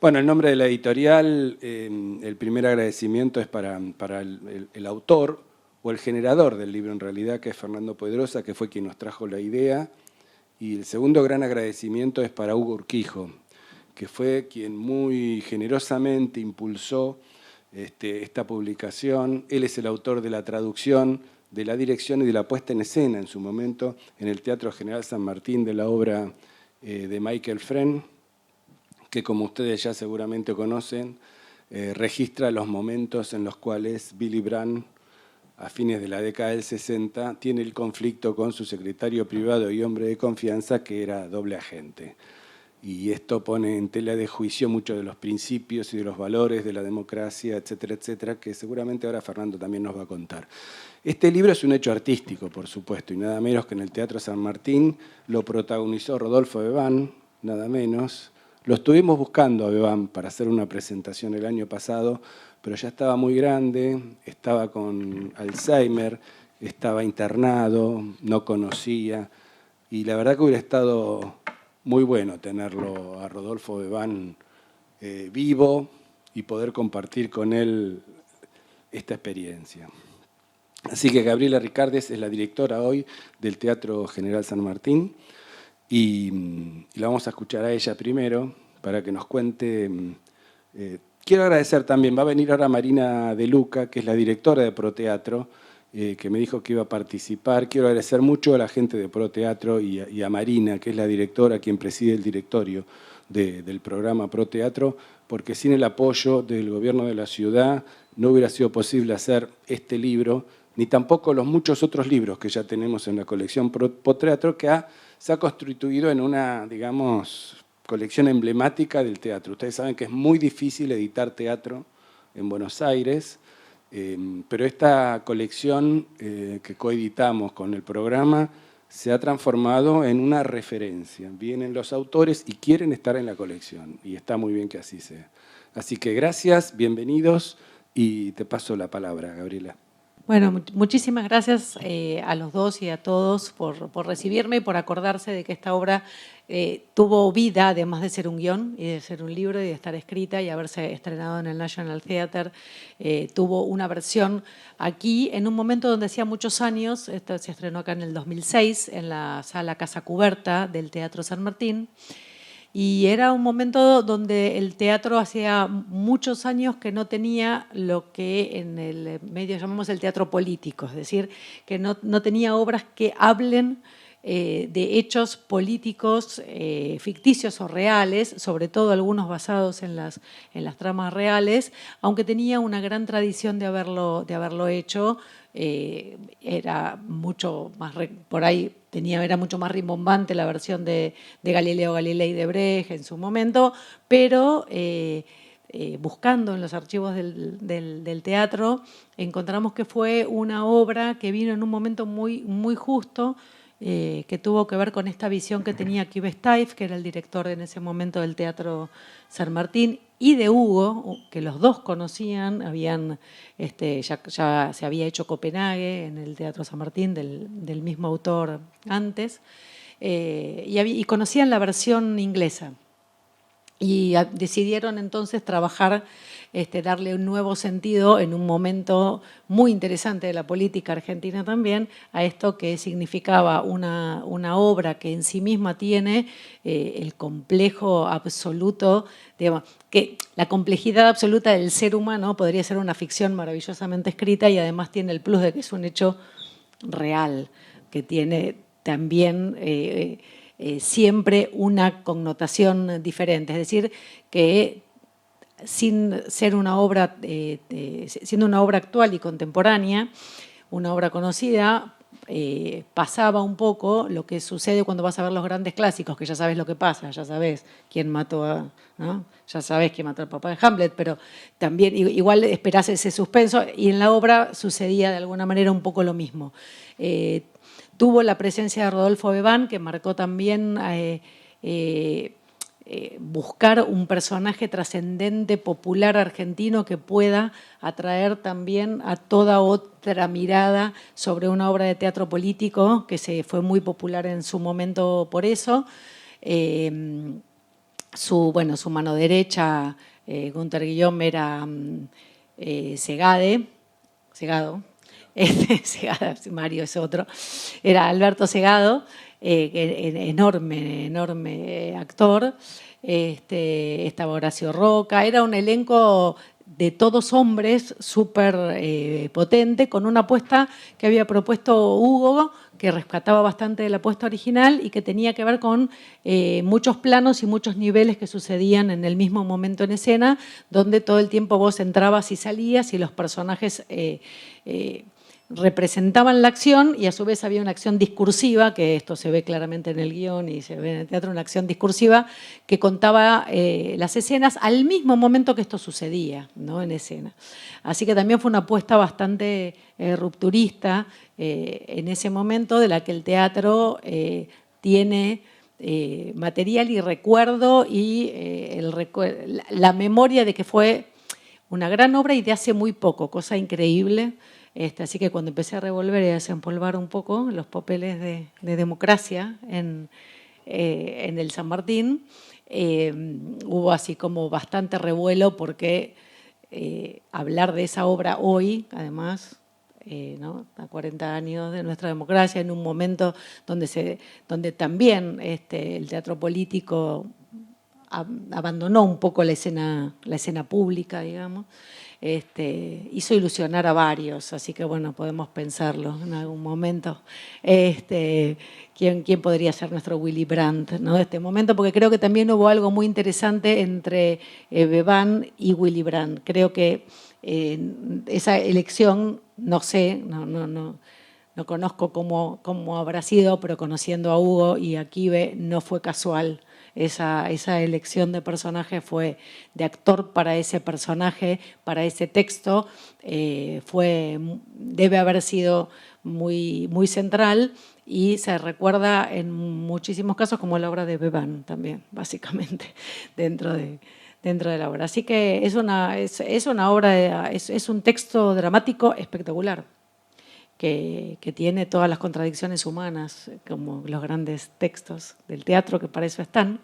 Bueno, el nombre de la editorial, el primer agradecimiento es para el autor o el generador del libro en realidad, que es Fernando Pedrosa, que fue quien nos trajo la idea. Y el segundo gran agradecimiento es para Hugo Urquijo, que fue quien muy generosamente impulsó esta publicación. Él es el autor de la traducción, de la dirección y de la puesta en escena en su momento en el Teatro General San Martín de la obra de Michael Frenn, que como ustedes ya seguramente conocen, registra los momentos en los cuales Willy Brandt, a fines de la década del 60, tiene el conflicto con su secretario privado y hombre de confianza, que era doble agente. Y esto pone en tela de juicio muchos de los principios y de los valores de la democracia, etcétera, etcétera, que seguramente ahora Fernando también nos va a contar. Este libro es un hecho artístico, por supuesto, y nada menos que en el Teatro San Martín lo protagonizó Rodolfo Bebán, nada menos. Lo estuvimos buscando a Bebán para hacer una presentación el año pasado, pero ya estaba muy grande, estaba con Alzheimer, estaba internado, no conocía, y la verdad que hubiera estado muy bueno tenerlo a Rodolfo Bebán vivo y poder compartir con él esta experiencia. Así que Gabriela Ricardes es la directora hoy del Teatro General San Martín y la vamos a escuchar a ella primero para que nos cuente. Quiero agradecer también, va a venir ahora Marina De Luca, que es la directora de Proteatro, que me dijo que iba a participar. Quiero agradecer mucho a la gente de Proteatro y a Marina, que es la directora, quien preside el directorio del programa Proteatro, porque sin el apoyo del gobierno de la ciudad no hubiera sido posible hacer este libro, ni tampoco los muchos otros libros que ya tenemos en la colección Proteatro, que se ha constituido en una, digamos, colección emblemática del teatro. Ustedes saben que es muy difícil editar teatro en Buenos Aires, pero esta colección que coeditamos con el programa se ha transformado en una referencia. Vienen los autores y quieren estar en la colección, y está muy bien que así sea. Así que gracias, bienvenidos, y te paso la palabra, Gabriela. Bueno, muchísimas gracias a los dos y a todos por recibirme y por acordarse de que esta obra tuvo vida, además de ser un guión y de ser un libro y de estar escrita y haberse estrenado en el National Theatre. Tuvo una versión aquí en un momento donde hacía muchos años, esto se estrenó acá en el 2006, en la sala Casa Cubierta del Teatro San Martín. Y era un momento donde el teatro hacía muchos años que no tenía lo que en el medio llamamos el teatro político, es decir, que no tenía obras que hablen de hechos políticos ficticios o reales, sobre todo algunos basados en las tramas reales, aunque tenía una gran tradición de haberlo hecho. Era mucho más, por ahí era mucho más rimbombante la versión de Galileo Galilei de Brecht en su momento, pero buscando en los archivos del teatro encontramos que fue una obra que vino en un momento muy, muy justo, que tuvo que ver con esta visión que tenía Cube Steiff, que era el director en ese momento del Teatro San Martín, y de Hugo, que los dos conocían, ya se había hecho Copenhague en el Teatro San Martín del mismo autor antes, y conocían la versión inglesa. Y decidieron entonces trabajar, darle un nuevo sentido en un momento muy interesante de la política argentina también, a esto que significaba una obra que en sí misma tiene el complejo absoluto, digamos, que la complejidad absoluta del ser humano podría ser una ficción maravillosamente escrita y además tiene el plus de que es un hecho real, que tiene también siempre una connotación diferente. Es decir, que sin ser una obra, siendo una obra actual y contemporánea, una obra conocida, pasaba un poco lo que sucede cuando vas a ver los grandes clásicos, que ya sabes lo que pasa, ya sabes quién mató a, ¿no? Ya sabes quién mató al papá de Hamlet, pero también igual esperás ese suspenso, y en la obra sucedía de alguna manera un poco lo mismo. Tuvo la presencia de Rodolfo Bebán, que marcó también buscar un personaje trascendente, popular, argentino, que pueda atraer también a toda otra mirada sobre una obra de teatro político, que fue muy popular en su momento por eso. su mano derecha, Gunther Guillaume, era Segado, Mario es otro, era Alberto Segado, enorme actor. Estaba Horacio Roca, era un elenco de todos hombres súper potente, con una apuesta que había propuesto Hugo, que rescataba bastante de la apuesta original y que tenía que ver con muchos planos y muchos niveles que sucedían en el mismo momento en escena, donde todo el tiempo vos entrabas y salías y los personajes representaban la acción y a su vez había una acción discursiva, que esto se ve claramente en el guión y se ve en el teatro, una acción discursiva que contaba las escenas al mismo momento que esto sucedía, ¿no? En escena. Así que también fue una apuesta bastante rupturista en ese momento, de la que el teatro tiene material y recuerdo y la memoria de que fue una gran obra y de hace muy poco, cosa increíble. Así que cuando empecé a revolver y a desempolvar un poco los papeles de democracia en el San Martín, hubo así como bastante revuelo porque hablar de esa obra hoy, además, ¿no? A 40 años de nuestra democracia, en un momento donde también el teatro político abandonó un poco la escena pública, digamos, hizo ilusionar a varios, así que bueno, podemos pensarlo en algún momento. ¿Quién podría ser nuestro Willy Brandt, ¿no? De este momento? Porque creo que también hubo algo muy interesante entre Bevan y Willy Brandt. Creo que esa elección, no sé, no conozco cómo habrá sido, pero conociendo a Hugo y a Quive, no fue casual. Esa elección de personaje fue de actor para ese personaje, para ese texto, debe haber sido muy, muy central y se recuerda en muchísimos casos como la obra de Bevan también, básicamente, dentro de la obra. Así que es una obra, es un texto dramático espectacular. Que tiene todas las contradicciones humanas, como los grandes textos del teatro, que para eso están,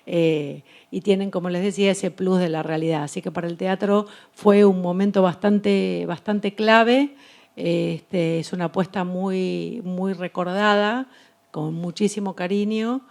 y tienen, como les decía, ese plus de la realidad. Así que para el teatro fue un momento bastante clave. Es una apuesta muy, muy recordada, con muchísimo cariño,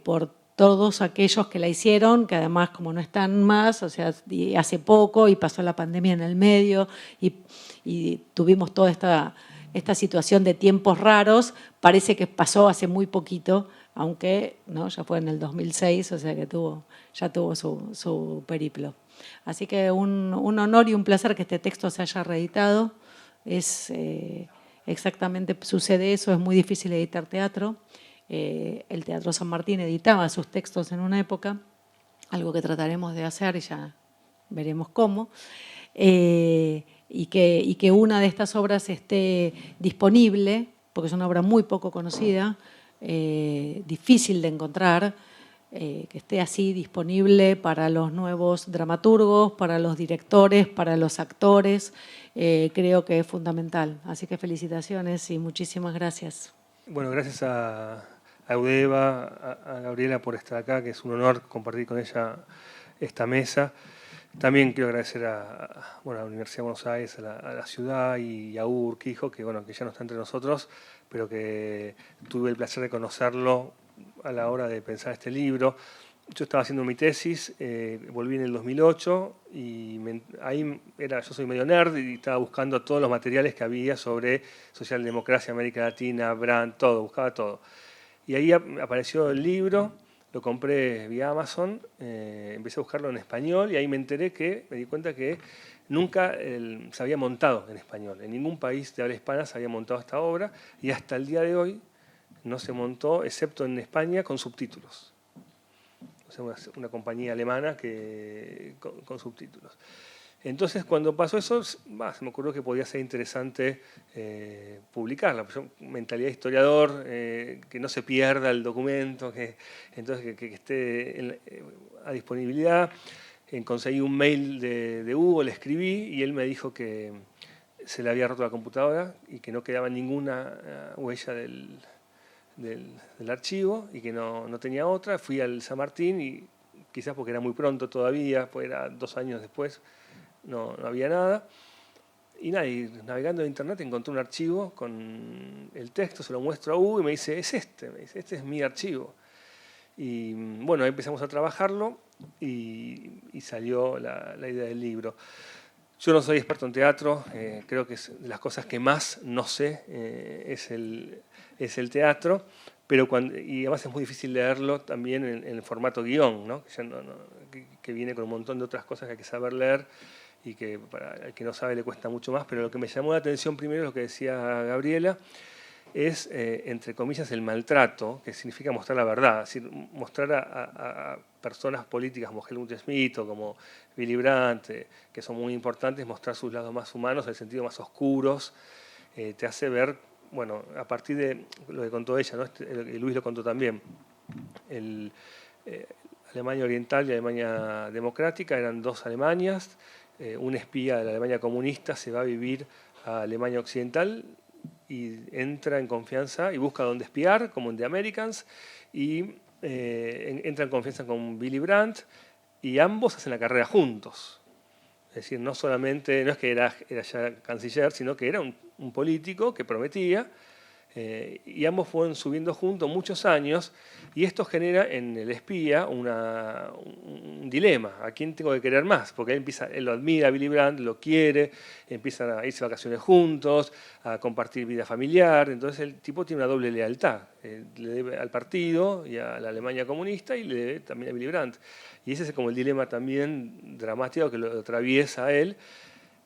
por todos aquellos que la hicieron, que además como no están más, o sea, hace poco y pasó la pandemia en el medio y tuvimos toda esta situación de tiempos raros, parece que pasó hace muy poquito, aunque ¿no? Ya fue en el 2006, o sea que ya tuvo su periplo. Así que un honor y un placer que este texto se haya reeditado. Exactamente sucede eso, es muy difícil editar teatro. El Teatro San Martín editaba sus textos en una época, algo que trataremos de hacer y ya veremos cómo. Y que una de estas obras esté disponible, porque es una obra muy poco conocida, difícil de encontrar, que esté así disponible para los nuevos dramaturgos, para los directores, para los actores, creo que es fundamental. Así que felicitaciones y muchísimas gracias. Bueno, gracias a Eudeva, a Gabriela por estar acá, que es un honor compartir con ella esta mesa. También quiero agradecer a la Universidad de Buenos Aires, a la ciudad y a Hugo Urquijo, que ya no está entre nosotros, pero que tuve el placer de conocerlo a la hora de pensar este libro. Yo estaba haciendo mi tesis, volví en el 2008 y yo soy medio nerd y estaba buscando todos los materiales que había sobre socialdemocracia, América Latina, Brandt, buscaba todo. Y ahí apareció el libro. Lo compré vía Amazon, empecé a buscarlo en español y ahí me di cuenta que nunca se había montado en español. En ningún país de habla hispana se había montado esta obra y hasta el día de hoy no se montó, excepto en España, con subtítulos. O sea, una compañía alemana con subtítulos. Entonces, cuando pasó eso, se me ocurrió que podía ser interesante publicarla. Yo, mentalidad de historiador, que no se pierda el documento, que esté a disponibilidad. Conseguí un mail de Hugo, le escribí y él me dijo que se le había roto la computadora y que no quedaba ninguna huella del archivo y que no tenía otra. Fui al San Martín y quizás porque era muy pronto todavía, pues era 2 años después, no había nada. Y navegando en internet encontré un archivo con el texto, se lo muestro a Hugo y me dice, este es mi archivo. Y bueno, ahí empezamos a trabajarlo y salió la idea del libro. Yo no soy experto en teatro, creo que es de las cosas que más no sé es el teatro, pero y además es muy difícil leerlo también en el formato guión, ¿no? Que viene con un montón de otras cosas que hay que saber leer y que para el que no sabe le cuesta mucho más, pero lo que me llamó la atención primero, lo que decía Gabriela, es, entre comillas, el maltrato, que significa mostrar la verdad, es decir, mostrar a personas políticas como Helmut Schmidt o como Willy Brandt, que son muy importantes, mostrar sus lados más humanos, en el sentido más oscuros, te hace ver, bueno, a partir de lo que contó ella, ¿no? Y Luis lo contó también, Alemania Oriental y Alemania Democrática eran 2 Alemanias, un espía de la Alemania comunista se va a vivir a Alemania Occidental y entra en confianza y busca dónde espiar, como en The Americans, y entra en confianza con Willy Brandt, y ambos hacen la carrera juntos. Es decir, no es que era ya canciller, sino que era un político que prometía, y ambos fueron subiendo juntos muchos años, y esto genera en el espía un dilema: ¿a quién tengo que querer más? Porque él lo admira a Willy Brandt, lo quiere, empiezan a irse de vacaciones juntos, a compartir vida familiar, entonces el tipo tiene una doble lealtad, le debe al partido y a la Alemania comunista, y le debe también a Willy Brandt. Y ese es como el dilema también dramático que lo atraviesa a él,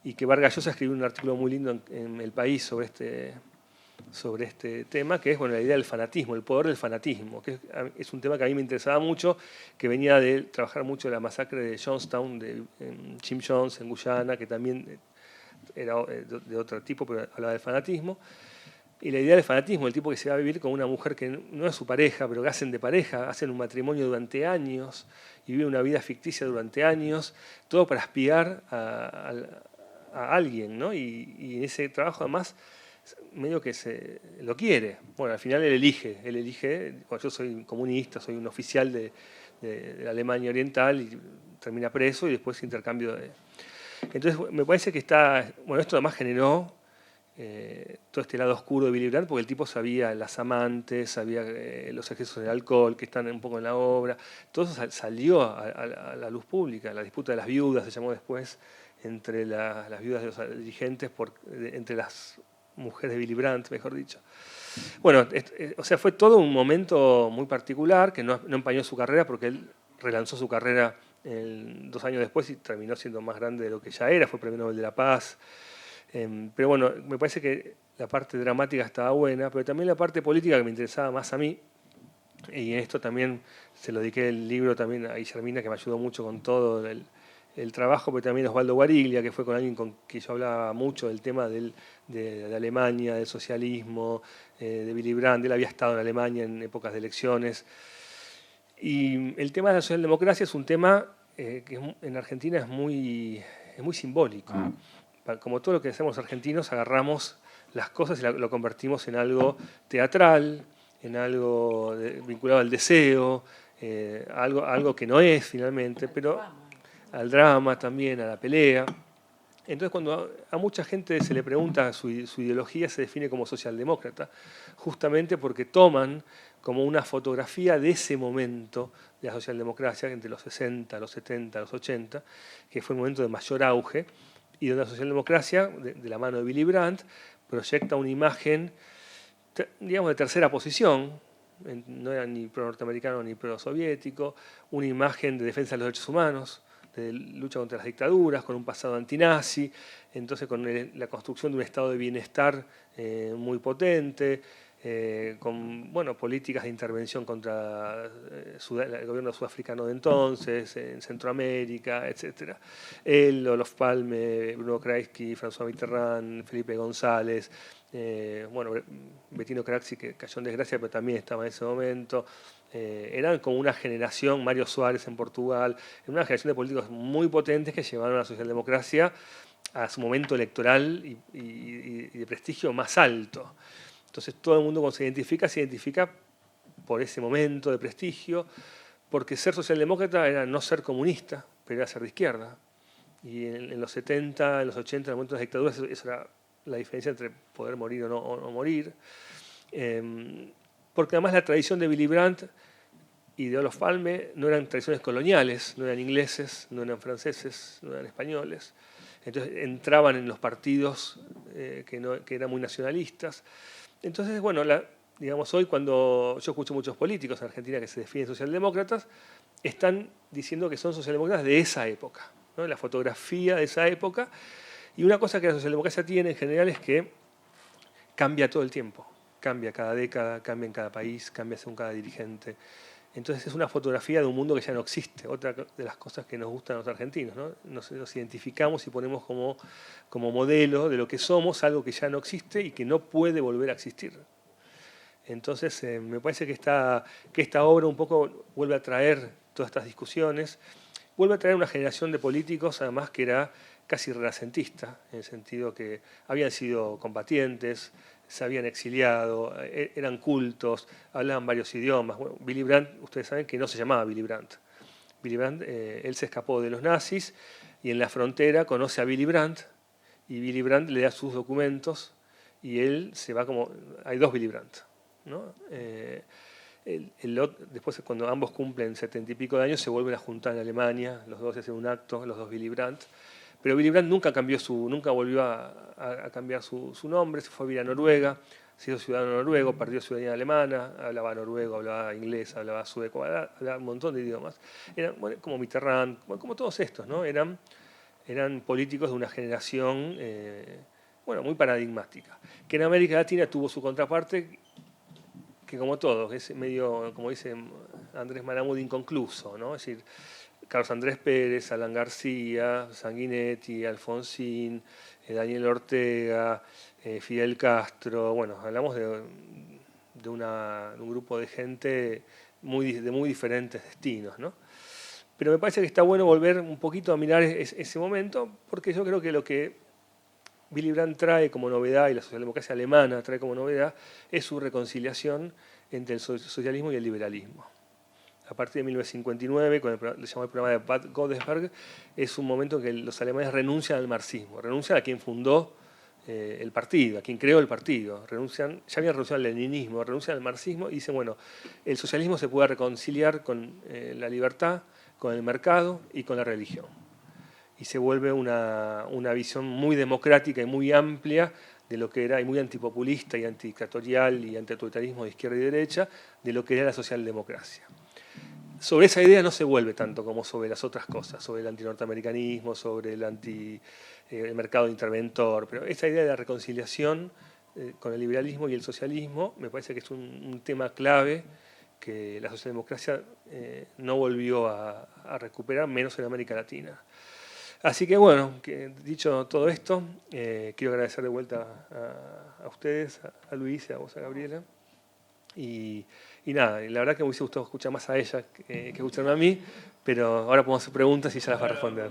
y que Vargas Llosa escribió un artículo muy lindo en El País sobre este tema, que es, bueno, la idea del fanatismo, el poder del fanatismo, que es un tema que a mí me interesaba mucho, que venía de trabajar mucho la masacre de Johnstown, de Jim Jones en Guyana, que también era de otro tipo, pero hablaba del fanatismo. Y la idea del fanatismo, el tipo que se va a vivir con una mujer que no es su pareja, pero que hacen de pareja, hacen un matrimonio durante años y viven una vida ficticia durante años, todo para espiar a alguien, ¿no? Y en ese trabajo además medio que lo quiere. Bueno, al final él elige, bueno, yo soy comunista, soy un oficial de la Alemania Oriental, y termina preso y después intercambio de... Entonces me parece que esto además generó todo este lado oscuro de Willy Brandt, porque el tipo sabía las amantes, sabía los excesos del alcohol que están un poco en la obra, todo eso salió a la luz pública. La disputa de las viudas se llamó después, entre las viudas de los dirigentes, entre las mujeres de Willy Brandt, mejor dicho. Bueno, o sea, fue todo un momento muy particular que no empañó su carrera, porque él relanzó su carrera 2 años después y terminó siendo más grande de lo que ya era, fue Premio Nobel de la Paz. Pero bueno, me parece que la parte dramática estaba buena, pero también la parte política, que me interesaba más a mí, y en esto también se lo dediqué el libro también a Guillermina, que me ayudó mucho con todo el trabajo, pero también Osvaldo Guariglia, que fue con alguien con que yo hablaba mucho del tema de Alemania, del socialismo, de Willy Brandt. Él había estado en Alemania en épocas de elecciones. Y el tema de la socialdemocracia es un tema que en Argentina es muy simbólico. Como todo lo que hacemos los argentinos, agarramos las cosas y lo convertimos en algo teatral, en algo vinculado al deseo, algo que no es finalmente, pero al drama también, a la pelea. Entonces, cuando a mucha gente se le pregunta su ideología, se define como socialdemócrata, justamente porque toman como una fotografía de ese momento de la socialdemocracia, entre los 60, los 70, los 80, que fue un momento de mayor auge, y donde la socialdemocracia, de la mano de Willy Brandt, proyecta una imagen, digamos, de tercera posición, no era ni pro-norteamericano ni pro-soviético, una imagen de defensa de los derechos humanos, de lucha contra las dictaduras, con un pasado antinazi, entonces con la construcción de un estado de bienestar muy potente, con políticas de intervención contra el gobierno sudafricano de entonces, en Centroamérica, etc. Él, Olof Palme, Bruno Kreisky, François Mitterrand, Felipe González, Bettino Craxi, que cayó en desgracia, pero también estaba en ese momento. Eran como una generación, Mario Suárez en Portugal, una generación de políticos muy potentes que llevaron a la socialdemocracia a su momento electoral y de prestigio más alto. Entonces todo el mundo cuando se identifica por ese momento de prestigio, porque ser socialdemócrata era no ser comunista, pero era ser de izquierda. Y en los 70, en los 80, en el momento de las dictaduras, eso era la diferencia entre poder morir o no morir. Porque además la tradición de Willy Brandt y de Olof Palme no eran tradiciones coloniales, no eran ingleses, no eran franceses, no eran españoles. Entonces entraban en los partidos que eran muy nacionalistas. Entonces, bueno, digamos, hoy cuando yo escucho muchos políticos en Argentina que se definen socialdemócratas, están diciendo que son socialdemócratas de esa época, ¿no? La fotografía de esa época. Y una cosa que la socialdemocracia tiene en general es que cambia todo el tiempo. Cambia cada década, cambia en cada país, cambia según cada dirigente. Entonces es una fotografía de un mundo que ya no existe. Otra de las cosas que nos gustan a los argentinos, ¿no? Nos identificamos y ponemos como modelo de lo que somos algo que ya no existe y que no puede volver a existir. Entonces me parece que esta obra un poco vuelve a traer todas estas discusiones, vuelve a traer una generación de políticos además que era casi renacentista, en el sentido que habían sido combatientes, se habían exiliado, eran cultos, hablaban varios idiomas. Bueno, Willy Brandt, ustedes saben que no se llamaba Willy Brandt. Willy Brandt, él se escapó de los nazis y en la frontera conoce a Willy Brandt y Willy Brandt le da sus documentos y él se va como... Hay dos Willy Brandt, ¿no? Después, cuando ambos cumplen 70 y pico de años, se vuelven a juntar en Alemania, los dos hacen un acto, los dos Willy Brandt. Pero Willy Brandt nunca volvió a cambiar su nombre, se fue a vivir a Noruega, se hizo ciudadano noruego, perdió ciudadanía alemana, hablaba noruego, hablaba inglés, hablaba sueco, hablaba un montón de idiomas. Eran como Mitterrand, como todos estos, ¿no? Eran políticos de una generación muy paradigmática. Que en América Latina tuvo su contraparte, que como todos, es medio, como dice Andrés Malamud, inconcluso, ¿no? Es decir, Carlos Andrés Pérez, Alan García, Sanguinetti, Alfonsín, Daniel Ortega, Fidel Castro. Bueno, hablamos de un grupo de gente de muy diferentes destinos, ¿no? Pero me parece que está bueno volver un poquito a mirar ese momento, porque yo creo que lo que Willy Brandt trae como novedad y la socialdemocracia alemana trae como novedad es su reconciliación entre el socialismo y el liberalismo. A partir de 1959, con le llamó el programa de Bad Godesberg, es un momento en que los alemanes renuncian al marxismo, renuncian a quien fundó el partido, a quien creó el partido, ya habían renunciado al leninismo, renuncian al marxismo y dicen, bueno, el socialismo se puede reconciliar con la libertad, con el mercado y con la religión. Y se vuelve una visión muy democrática y muy amplia de lo que era, y muy antipopulista y antidictatorial y antiautoritarismo de izquierda y derecha, de lo que era la socialdemocracia. Sobre esa idea no se vuelve tanto como sobre las otras cosas, sobre el antinorteamericanismo, sobre el mercado interventor, pero esa idea de la reconciliación con el liberalismo y el socialismo me parece que es un tema clave que la socialdemocracia no volvió a recuperar, menos en América Latina. Así que bueno, dicho todo esto, quiero agradecer de vuelta a ustedes, a Luis, a vos, a Gabriela. Y nada, la verdad que me hubiese gustado escuchar más a ella que escucharme a mí, pero ahora podemos hacer preguntas y ella las va a responder.